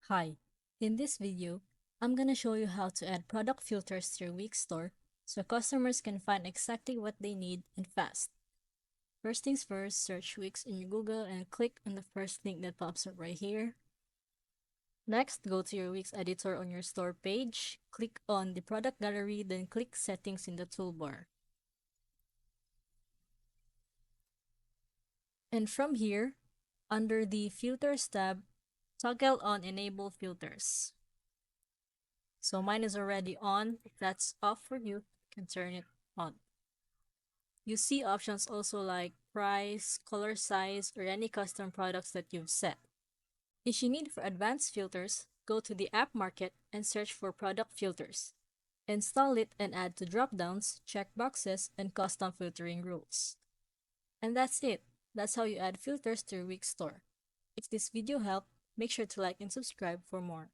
Hi, in this video, I'm gonna show you how to add product filters to your Wix store so customers can find exactly what they need and fast. First things first, search Wix in your Google and click on the first link that pops up right here. Next, go to your Wix editor on your store page, click on the product gallery, then click settings in the toolbar. And from here, under the filters tab, toggle on enable filters. So mine is already on. If that's off for you, you can turn it on. You see options also like price, color size, or any custom products that you've set. If you need for advanced filters, go to the app market and search for product filters. Install it and add to dropdowns, checkboxes, and custom filtering rules. And that's it. That's how you add filters to your Wix store. If this video helped, make sure to like and subscribe for more.